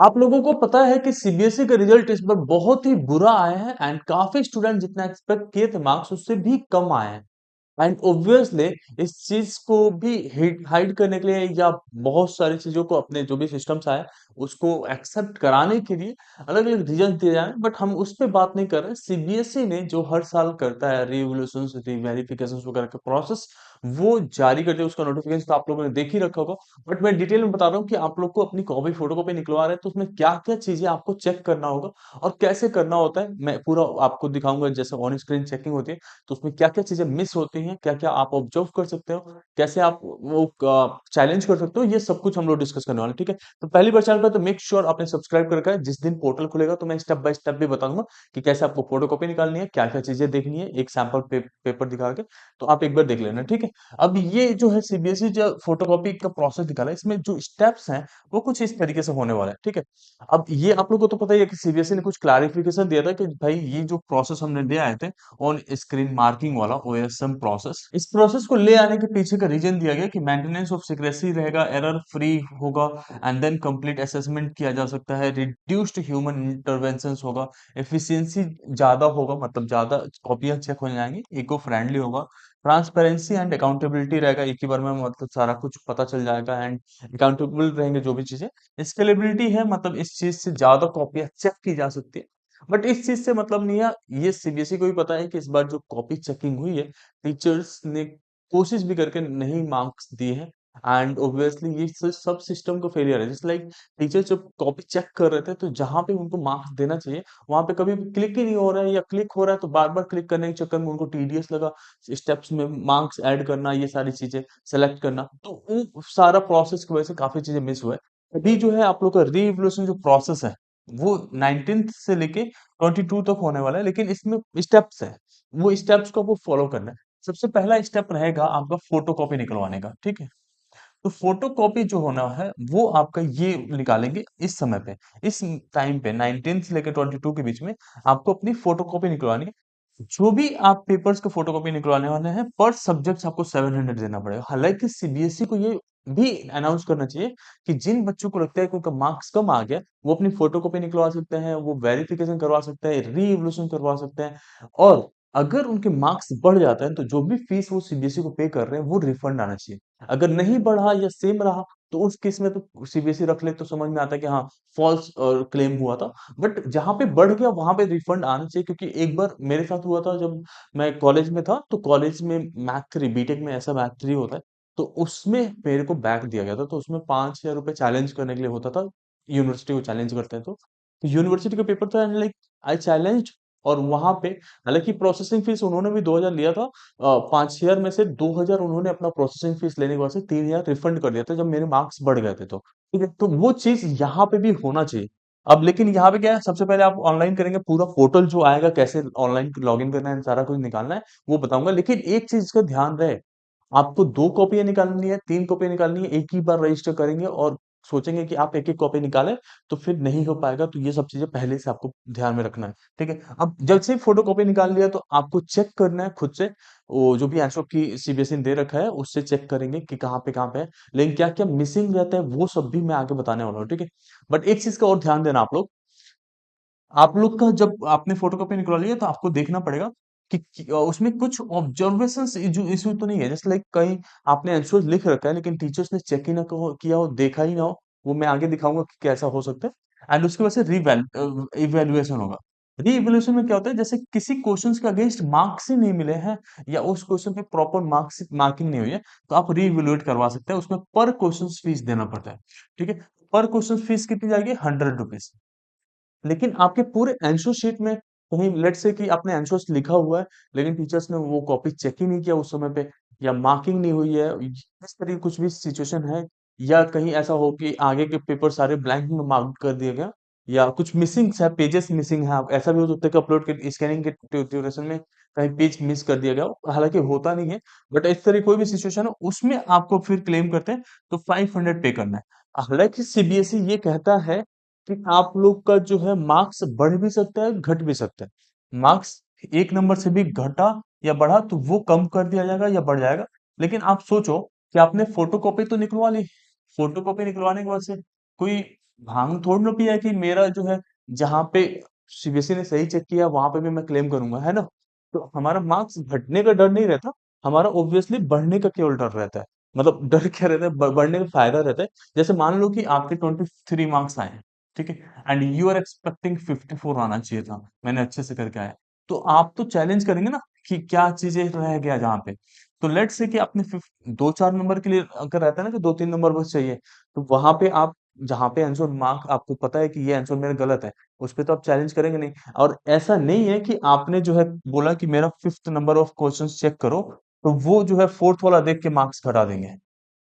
आप लोगों को पता है कि सीबीएसई का रिजल्ट इस बार बहुत ही बुरा आया है एंड काफी स्टूडेंट जितना एक्सपेक्ट किए थे मार्क्स उससे भी कम आए हैं। एंड ऑब्वियसली इस चीज को भी हाइड करने के लिए या बहुत सारी चीजों को अपने जो भी सिस्टम्स आए उसको एक्सेप्ट कराने के लिए अलग अलग रीजन दिए जा रहे हैं, बट हम उस पर बात नहीं कर रहे। सीबीएसई ने जो हर साल करता है रिवोल्यूशन रिवेरिफिकेशन वगैरह का प्रोसेस वो जारी करते हैं, उसका नोटिफिकेशन तो आप लोगों ने देख ही रखा होगा। बट मैं डिटेल में बता रहा हूँ कि आप लोग को अपनी कॉपी फोटो कॉपी निकलवा रहे हैं तो उसमें क्या क्या चीजें आपको चेक करना होगा और कैसे करना होता है मैं पूरा आपको दिखाऊंगा। जैसे ऑन स्क्रीन चेकिंग होती है तो उसमें क्या-क्या चीजें मिस होती हैं, क्या-क्या आप ऑब्जर्व कर सकते हो, कैसे आप वो चैलेंज कर सकते हो, ये सब कुछ हम लोग डिस्कस करने वाले हैं, ठीक है? तो पहली बार चैनल पे तो मेक श्योर आपने सब्सक्राइब कर रखा है। जिस दिन पोर्टल खुलेगा तो मैं स्टेप बाय स्टेप भी बताऊंगा कि कैसे आपको फोटोकॉपी निकालनी है, क्या-क्या चीजें देखनी है, एक सैंपल पेपर दिखा के, तो आप एक बार देख लेना, ठीक है? अब ये जो है सीबीएसई जो फोटोकॉपी का प्रोसेस निकाला है, इसमें जो स्टेप्स हैं वो कुछ इस तरीके से होने वाला है, ठीक है? अब ये आप लोगों को तो पता ही है कि सीबीएसई ने कुछ क्लैरिफिकेशन दिया था कि भाई ये जो प्रोसेस हमने ले आए थे ऑन स्क्रीन मार्किंग वाला ओएसएम प्रोसेस, इस प्रोसेस को ले आने के पीछे का रीजन दिया गया कि मेंटेनेंस ऑफ सिक्रेसी रहेगा, एरर फ्री होगा एंड देन कंप्लीट असेसमेंट किया जा सकता है, रिड्यूस्ड ह्यूमन इंटरवेंशंस होगा, एफिशिएंसी ज्यादा होगा, मतलब ज्यादा कॉपियां चेक हो जाएंगी, इको फ्रेंडली होगा, ट्रांसपेरेंसी एंड अकाउंटेबिलिटी रहेगा, एक ही बार में मतलब सारा कुछ पता चल जाएगा एंड अकाउंटेबल रहेंगे जो भी चीजें। स्केलेबिलिटी है, मतलब इस चीज से ज्यादा कॉपियां चेक की जा सकती है। बट इस चीज से मतलब नहीं है, ये सीबीएसई को भी पता है कि इस बार जो कॉपी चेकिंग हुई है टीचर्स ने कोशिश भी करके नहीं मार्क्स दिए हैं एंड ऑब्वियसली ये सब सिस्टम का फेलियर है। जस्ट लाइक टीचर जब कॉपी चेक कर रहे थे तो जहां पे उनको मार्क्स देना चाहिए वहां पे कभी क्लिक ही नहीं हो रहा है, या क्लिक हो रहा है तो बार बार क्लिक करने के चक्कर में उनको टीडीएस लगा, स्टेप्स में मार्क्स ऐड करना, ये सारी चीजें सेलेक्ट करना, तो वो सारा प्रोसेस की वजह से काफी चीजें मिस हुआ है। अभी जो है आप लोग का रीइवोल्यूशन जो प्रोसेस है वो 19th से लेके 22 तक होने वाला है, लेकिन इसमें स्टेप्स है, वो स्टेप्स को आपको फॉलो करना है। सबसे पहला स्टेप रहेगा आपका फोटो कॉपी निकलवाने का, ठीक है? तो फोटो कॉपी जो होना है वो आपका ये निकालेंगे इस समय पे, इस टाइम पे 19 से लेकर 22 के बीच में आपको अपनी फोटो कॉपी निकलवानी है। जो भी आप पेपर्स का फोटोकॉपी निकलवाने वाले हैं पर सब्जेक्ट आपको 700 देना पड़ेगा। हालांकि सीबीएसई को ये भी अनाउंस करना चाहिए कि जिन बच्चों को लगता है कि उनका मार्क्स कम आ गया वो अपनी फोटोकॉपी निकलवा सकते हैं, वो वेरिफिकेशन करवा सकते हैं, री करवा सकते हैं। और अगर उनके मार्क्स बढ़ जाते हैं तो जो भी फीस वो सीबीएसई को पे कर रहे हैं वो रिफंड आना चाहिए। अगर नहीं बढ़ा या सेम रहा तो उस केस में तो सीबीएसई रख ले तो समझ में आता है कि हाँ फॉल्स क्लेम हुआ था। बट जहां पे बढ़ गया वहां पे रिफंड आना चाहिए, क्योंकि एक बार मेरे साथ हुआ था जब मैं कॉलेज में था, तो कॉलेज में मैथ थ्री बीटेक में ऐसा मैथ थ्री होता है, तो उसमें मेरे को बैक दिया गया था, तो उसमें 5,000 रुपये चैलेंज करने के लिए होता था, यूनिवर्सिटी को चैलेंज करते हैं तो यूनिवर्सिटी का पेपर था, लाइक आई चैलेंज। और वहां पे हालांकि प्रोसेसिंग फीस उन्होंने भी 2,000 लिया था, 5,000 में से 2,000 उन्होंने अपना प्रोसेसिंग फीस लेने के बाद से 3,000 रिफंड कर दिया था जब मेरे मार्क्स बढ़ गए थे, तो ठीक है, तो वो चीज यहाँ पे भी होना चाहिए। अब लेकिन यहाँ पे क्या है, सबसे पहले आप ऑनलाइन करेंगे, पूरा पोर्टल जो आएगा कैसे ऑनलाइन लॉगिन करना है सारा कुछ निकालना है वो बताऊंगा, लेकिन एक चीज का ध्यान रहे, आपको 2 कॉपियाँ निकालनी है, 3 कॉपियाँ निकालनी है, एक ही बार रजिस्टर करेंगे और सोचेंगे कि आप एक-एक कॉपी निकालें, तो फिर नहीं हो पाएगा। तो ये सब चीज़ें पहले से आपको ध्यान में रखना है, ठीक है? अब जब से फोटोकॉपी निकाल लिया तो आपको चेक करना है खुद से, वो जो भी आंसर की सीबीएसई ने दे रखा है, उससे चेक करेंगे कि कहाँ पे है। लेकिन क्या-क्या मिसिंग रहता है, वो सब भी मैं आगे बताने वाला हूँ, ठीक है? बट एक चीज़ का और ध्यान देना आप लोग का जब आपने फोटोकॉपी निकलवा लिया तो आपको देखना पड़ेगा कि उसमें कुछ ऑब्जर्वेशंस इशू तो नहीं है। जैसे लाइक कहीं आपने आंसर लिख रखा है लेकिन टीचर्स ने चेक ही ना किया हो, देखा ही ना हो, वो मैं आगे दिखाऊंगा कि कैसा हो सकता है। एंड उसके बाद से इवेल्युएशन होगा। री में क्या होता है, जैसे किसी क्वेश्चंस के अगेंस्ट मार्क्स ही नहीं मिले हैं या उस क्वेश्चन पे प्रॉपर मार्क्स मार्किंग नहीं हुई है, तो आप री इवेल्युएट करवा सकते हैं। उसमें पर क्वेश्चन फीस देना पड़ता है, ठीक है? पर क्वेश्चन फीस कितनी जाएगी, 100 रुपीज। लेकिन आपके पूरे आंसर शीट में कहीं लेट्स से कि आपने आंसर्स लिखा हुआ है लेकिन टीचर्स ने वो कॉपी चेक ही नहीं किया उस समय पे, या मार्किंग नहीं हुई है, इस तरह की कुछ भी सिचुएशन है, या कहीं ऐसा हो कि आगे के पेपर सारे ब्लैंक में मार्क कर दिया गया, या कुछ मिसिंग है, पेजेस मिसिंग है, आप ऐसा भी हो सकता है कि अपलोड के स्कैनिंग के ड्यूरेशन में कहीं पेज मिस कर दिया गया हो, हालांकि होता नहीं है। बट इस तरह कोई भी सिचुएशन हो उसमें आपको फिर क्लेम करते हैं तो 500 पे करना है। हालांकि सीबीएसई ये कहता है कि आप लोग का जो है मार्क्स बढ़ भी सकता है, घट भी सकता है। मार्क्स एक नंबर से भी घटा या बढ़ा तो वो कम कर दिया जाएगा या बढ़ जाएगा। लेकिन आप सोचो कि आपने फोटोकॉपी तो निकलवा ली, फोटोकॉपी निकलवाने के बाद से कोई भांग थोड़ी ना पिया है कि मेरा जो है, जहाँ पे सीबीएसई ने सही चेक किया वहां पे भी मैं क्लेम करूंगा, है ना? तो हमारा मार्क्स घटने का डर नहीं रहता, हमारा ऑब्वियसली बढ़ने का केवल डर रहता है। मतलब डर क्या रहता है, बढ़ने का फायदा रहता है। जैसे मान लो कि आपके 23 मार्क्स आए हैं, ठीक है, एंड यू आर एक्सपेक्टिंग 54 आना चाहिए था, मैंने अच्छे से करके आया, तो आप तो चैलेंज करेंगे ना कि क्या चीजें रह गया जहाँ पे। तो लेट्स से कि आपने 2-4 नंबर के लिए अगर रहता है ना कि 2-3 नंबर बस चाहिए, तो वहां पे आप, जहाँ पे आंसर मार्क आपको पता है कि ये आंसर मेरा गलत है, उस पे तो आप चैलेंज करेंगे नहीं। और ऐसा नहीं है कि आपने जो है बोला कि मेरा 5th number of questions check करो, तो वो जो है 4th वाला देख के मार्क्स घटा देंगे।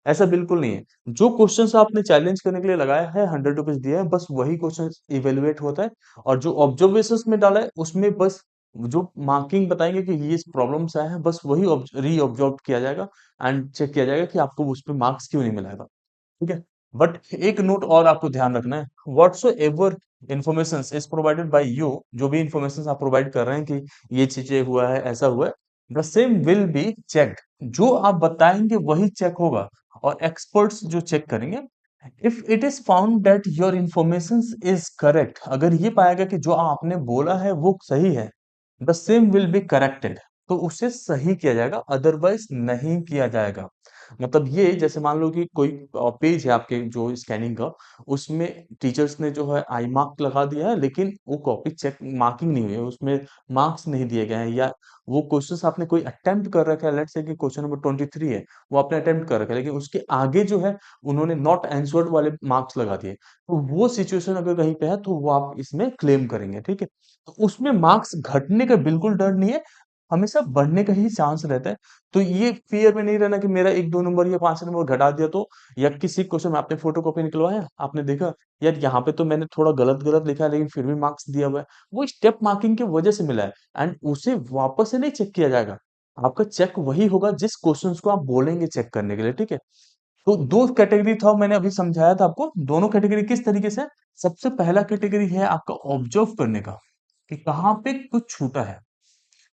ऐसा बिल्कुल नहीं है। जो क्वेश्चंस आपने चैलेंज करने के लिए लगाया है, 100 रुपीज दिया है, बस वही क्वेश्चन इवेलुएट होता है। और जो ऑब्जर्वेशंस में डाला है उसमें बस जो मार्किंग बताएंगे कि ये प्रॉब्लम्स आए हैं, बस वही री ऑब्जर्व किया जाएगा एंड चेक किया जाएगा कि आपको उस पर मार्क्स क्यों नहीं मिलेगा। ठीक है। बट एक नोट और आपको ध्यान रखना है, whatsoever information is provided by you, जो भी इंफॉर्मेशन आप प्रोवाइड कर रहे हैं कि ये चीजें हुआ है, ऐसा हुआ है, the same will be checked. जो आप बताएंगे वही चेक होगा, और एक्सपर्ट्स जो चेक करेंगे, if it is found that your information is correct, अगर ये पाया गया कि जो आपने बोला है वो सही है, the same will be corrected, तो उसे सही किया जाएगा, अदरवाइज नहीं किया जाएगा। मतलब ये, जैसे मान लो कि कोई पेज है आपके जो स्कैनिंग का, उसमें टीचर्स ने जो है आई मार्क लगा दिया है, लेकिन वो कॉपी चेक मार्किंग नहीं हुई है, उसमें मार्क्स नहीं दिए गए हैं, या वो क्वेश्चंस आपने कोई अटेम्प्ट कर रखा है, लेट्स से कि क्वेश्चन नंबर 23 है, वो आपने अटेम्प्ट कर रखा है, लेकिन उसके आगे जो है उन्होंने नॉट आंसर्ड वाले मार्क्स लगा दिए, तो वो सिचुएशन अगर कहीं पे है तो वो आप इसमें क्लेम करेंगे, ठीक है। तो उसमें मार्क्स घटने का बिल्कुल डर नहीं है, हमेशा बढ़ने का ही चांस रहता है। तो ये फियर में नहीं रहना कि मेरा 1-2 नंबर या 5 नंबर घटा दिया तो, या किसी क्वेश्चन में आपने फोटो कॉपी निकलवाया, आपने देखा यार यहाँ पे तो मैंने थोड़ा गलत गलत लिखा है लेकिन फिर भी मार्क्स दिया हुआ है, वो स्टेप मार्किंग की वजह से मिला है, एंड उसे वापस से नहीं चेक किया जाएगा। आपका चेक वही होगा जिस क्वेश्चन को आप बोलेंगे चेक करने के लिए, ठीक है। तो दो कैटेगरी था, मैंने अभी समझाया था आपको, दोनों कैटेगरी किस तरीके से है। सबसे पहला कैटेगरी है आपका ऑब्जर्व करने का, कि कहाँ पे कुछ छूटा है,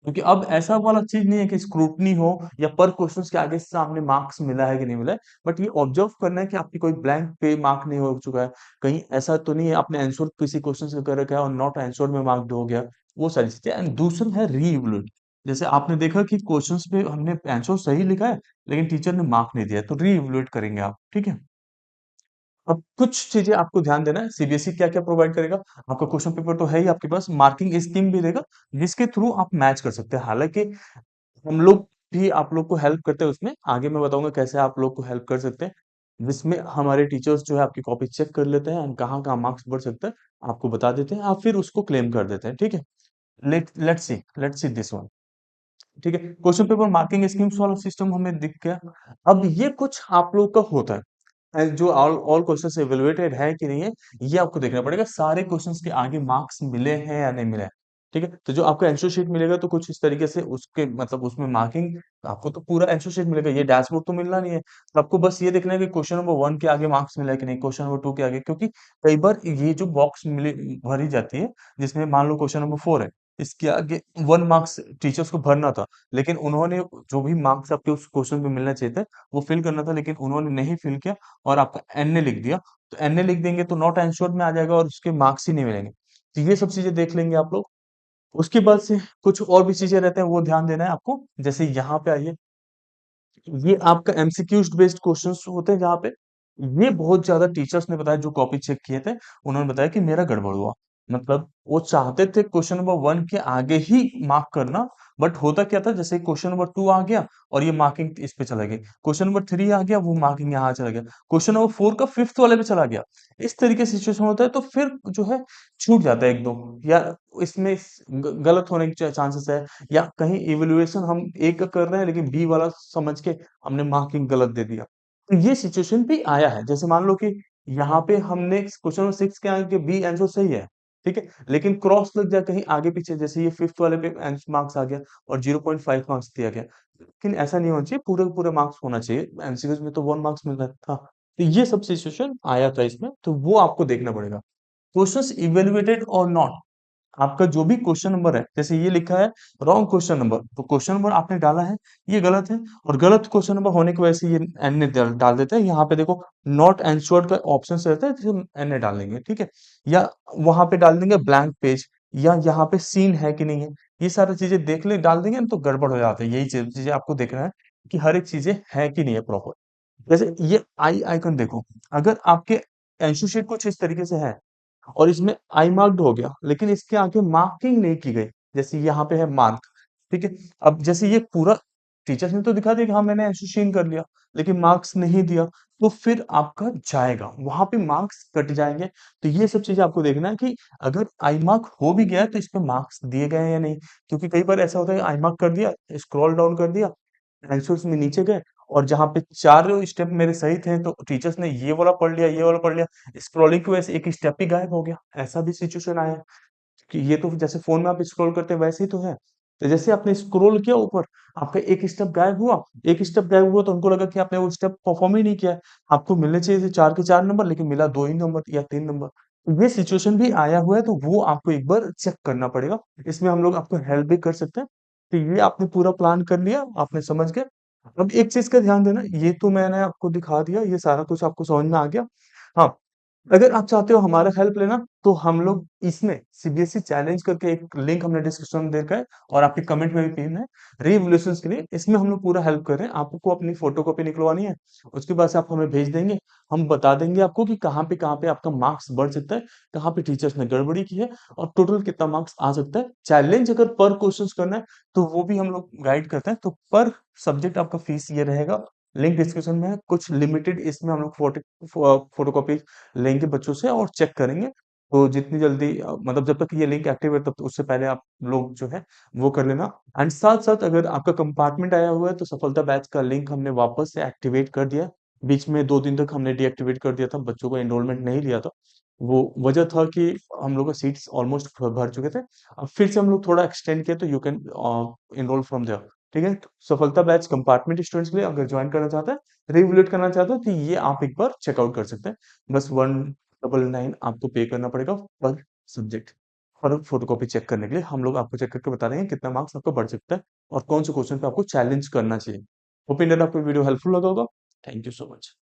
क्योंकि अब ऐसा वाला चीज नहीं है कि स्क्रूटनी हो या पर क्वेश्चंस के आगे से सामने मार्क्स मिला है कि नहीं मिला है, बट ये ऑब्जर्व करना है कि आपकी कोई ब्लैंक पे मार्क नहीं हो चुका है, कहीं ऐसा तो नहीं है आपने आंसर किसी क्वेश्चन से कर रखा है और नॉट आंसर में मार्क्ड हो गया, वो सारी चीजें। एंड दूसरा है रीइवैल्यूएट, जैसे आपने देखा कि क्वेश्चंस पे हमने आंसर सही लिखा है लेकिन टीचर ने मार्क नहीं दिया, तो रीइवैल्यूएट करेंगे आप, ठीक है। अब कुछ चीजें आपको ध्यान देना है, सीबीएसई क्या क्या प्रोवाइड करेगा। आपका क्वेश्चन पेपर तो है ही आपके पास, मार्किंग स्कीम भी देगा जिसके थ्रू आप मैच कर सकते हैं। हालांकि हम लोग भी आप लोग को हेल्प करते हैं उसमें, आगे मैं बताऊंगा कैसे आप लोग को हेल्प कर सकते हैं, जिसमें हमारे टीचर्स जो है आपकी कॉपी चेक कर लेते हैं एंड कहाँ कहाँ मार्क्स बढ़ सकता है आपको बता देते हैं, आप फिर उसको क्लेम कर देते हैं, ठीक है। लेट्स सी दिस वन, ठीक है। क्वेश्चन पेपर मार्किंग स्कीम्स वाला सिस्टम हमें दिख गया। अब ये कुछ आप लोग का होता है, जो ऑल ऑल क्वेश्चंस इवैल्यूएटेड है कि नहीं है, ये आपको देखना पड़ेगा, सारे क्वेश्चंस के आगे मार्क्स मिले हैं या नहीं मिले हैं, ठीक है। तो जो आपको आंसर शीट मिलेगा तो कुछ इस तरीके से उसके मतलब उसमें मार्किंग, आपको तो पूरा आंसर शीट मिलेगा, ये डैशबोर्ड तो मिलना नहीं है, तो आपको बस ये देखना है कि क्वेश्चन नंबर 1 के आगे मार्क्स मिला है कि नहीं, क्वेश्चन नंबर 2 के आगे, क्योंकि कई बार ये जो बॉक्स मिली भरी जाती है, जिसमें मान लो क्वेश्चन नंबर 4 है, इसके आगे 1 मार्क्स टीचर्स को भरना था, लेकिन उन्होंने जो भी मार्क्स आपके उस क्वेश्चन पे मिलना चाहिए थे वो फिल करना था, लेकिन उन्होंने नहीं फिल किया और आपका एनए लिख दिया, तो एनए लिख देंगे तो नॉट एंश्योर्ड में आ जाएगा और उसके मार्क्स ही नहीं मिलेंगे। तो ये सब चीजें देख लेंगे आप लोग। उसके बाद से कुछ और भी चीजें रहते हैं, वो ध्यान देना है आपको। जैसे यहाँ पे आइए, ये आपका एमसीक्यूज बेस्ड क्वेश्चंस होते हैं जहाँ पे, ये बहुत ज्यादा टीचर्स ने बताया जो कॉपी चेक किए थे, उन्होंने बताया कि मेरा गड़बड़ हुआ। मतलब वो चाहते थे क्वेश्चन नंबर 1 के आगे ही मार्क करना, बट होता क्या था, जैसे क्वेश्चन नंबर 2 आ गया और ये मार्किंग इस पे चला गया, क्वेश्चन नंबर 3 आ गया वो मार्किंग यहाँ चला गया, क्वेश्चन नंबर 4 का 5th वाले पे चला गया, इस तरीके से सिचुएशन होता है, तो फिर जो है छूट जाता है एक दो, या इसमें गलत होने के चांसेस है, या कहीं इवैल्यूएशन हम ए का कर रहे हैं लेकिन बी वाला समझ के हमने मार्किंग गलत दे दिया। तो ये सिचुएशन भी आया है, जैसे मान लो कि यहाँ पे हमने क्वेश्चन नंबर 6 के आगे बी आंसर सही है, ठीक है, लेकिन क्रॉस लग जाए कहीं आगे पीछे, जैसे ये 5th वाले पे मार्क्स आ गया और 0.5 मार्क्स दिया गया, लेकिन ऐसा नहीं होना चाहिए, पूरे पूरे मार्क्स होना चाहिए, एमसीक्यूज में तो 1 मार्क्स मिल रहा था। तो ये सब सिचुएशन आया था इसमें, तो वो आपको देखना पड़ेगा। क्वेश्चंस इवैल्यूएटेड और नॉट, आपका जो भी क्वेश्चन नंबर है, जैसे ये लिखा है रॉन्ग क्वेश्चन नंबर, तो क्वेश्चन नंबर आपने डाला है ये गलत है, और गलत क्वेश्चन नंबर होने की वजह से ये एन ने डाल देता है। यहाँ पे देखो नॉट आंसर्ड का ऑप्शन रहता है, तो एन ए डालेंगे, ठीक है। या वहां पे डाल देंगे ब्लैंक पेज, या यहाँ पे सीन है कि नहीं है, ये सारी चीजें देख ले डाल देंगे ना, तो गड़बड़ हो जाता है। यही चीजें आपको देखना है कि हर एक चीजें है कि नहीं है प्रॉपर। जैसे ये आई आइकन देखो, अगर आपके आंसर शीट कुछ इस तरीके से है और इसमें आई मार्क्ड हो गया, लेकिन इसके आगे मार्किंग नहीं की गई, जैसे यहाँ पे है मार्क, ठीक है। अब जैसे ये पूरा टीचर्स ने तो दिखा दिया कि हाँ मैंने एसोसिएशन कर लिया, लेकिन मार्क्स नहीं दिया, तो फिर आपका जाएगा, वहां पे मार्क्स कट जाएंगे। तो ये सब चीजें आपको देखना है कि अगर आई मार्क हो भी गया है, तो इस पे मार्क्स दिए गए हैं या नहीं। क्योंकि कई बार ऐसा होता है आई मार्क कर दिया, स्क्रॉल डाउन कर दिया, आंसर्स में नीचे गए, और जहाँ पे चार स्टेप मेरे सही थे, तो टीचर्स ने ये वाला पढ़ लिया, ये वाला पढ़ लिया, स्क्रॉलिंग की वजह से एक स्टेप ही गायब हो गया। ऐसा भी सिचुएशन आया है कि ये तो जैसे फोन में आप स्क्रॉल करते हैं वैसे ही तो है। तो जैसे आपने स्क्रॉल किया ऊपर, आपका एक स्टेप गायब हुआ, एक स्टेप गायब हुआ, तो उनको लगा कि आपने वो स्टेप परफॉर्म ही नहीं किया है। आपको मिलने चाहिए थे चार के चार नंबर, लेकिन मिला दो ही नंबर या तीन नंबर। तो ये सिचुएशन भी आया हुआ है, तो वो आपको एक बार चेक करना पड़ेगा। इसमें हम लोग आपको हेल्प भी कर सकते हैं। तो ये आपने पूरा प्लान कर लिया, आपने समझ गए। अब एक चीज का ध्यान देना, ये तो मैंने आपको दिखा दिया, ये सारा कुछ आपको समझ में आ गया। हाँ, अगर आप चाहते हो हमारा हेल्प लेना, तो हम लोग इसमें सीबीएसई चैलेंज करके एक लिंक हमने डिस्क्रिप्शन में देखा है, और आपके कमेंट में भी पिन है, रिवोल्यूशंस के लिए। इसमें हम लोग पूरा हेल्प कर रहे हैं। आपको अपनी फोटोकॉपी निकलवानी है, उसके बाद से आप हमें भेज देंगे। हम बता देंगे आपको कि कहाँ पे आपका मार्क्स बढ़ सकता है, कहाँ पे टीचर्स ने गड़बड़ी की है, और टोटल कितना मार्क्स आ सकता है। चैलेंज अगर पर क्वेश्चन करना है, तो वो भी हम लोग गाइड करते हैं। तो पर सब्जेक्ट आपका फीस ये रहेगा, लिंक डिस्क्रिप्शन में है। कुछ लिमिटेड इसमें हम लोग फोटोकॉपी लेंगे बच्चों से और चेक करेंगे। तो जितनी जल्दी मतलब जब तक ये लिंक एक्टिव है, तब तक उससे पहले आप लोग जो है वो कर लेना। एंड साथ साथ अगर आपका कंपार्टमेंट आया हुआ है, तो सफलता बैच का लिंक हमने वापस से एक्टिवेट कर दिया। बीच में 2 दिन तक हमने डीएक्टिवेट कर दिया था, बच्चों को एनरोलमेंट नहीं लिया था। वो वजह था कि हम लोग का सीट्स ऑलमोस्ट भर चुके थे। अब फिर से हम लोग थोड़ा एक्सटेंड किया, तो you can enrol from there, ठीक है। तो सफलता बैच कंपार्टमेंट स्टूडेंट्स के लिए अगर ज्वाइन करना चाहता है, रिवोल्यूट करना चाहता है, तो ये आप एक बार चेकआउट कर सकते हैं। बस 199 आपको पे करना पड़ेगा पर सब्जेक्ट, और फोटोकॉपी चेक करने के लिए हम लोग आपको चेक करके बता रहे हैं कितना मार्क्स आपका बढ़ सकता है, और कौन से क्वेश्चन पे आपको चैलेंज करना चाहिए। ओपिनियन आपको वीडियो हेल्पफुल लगा होगा। Thank you so much.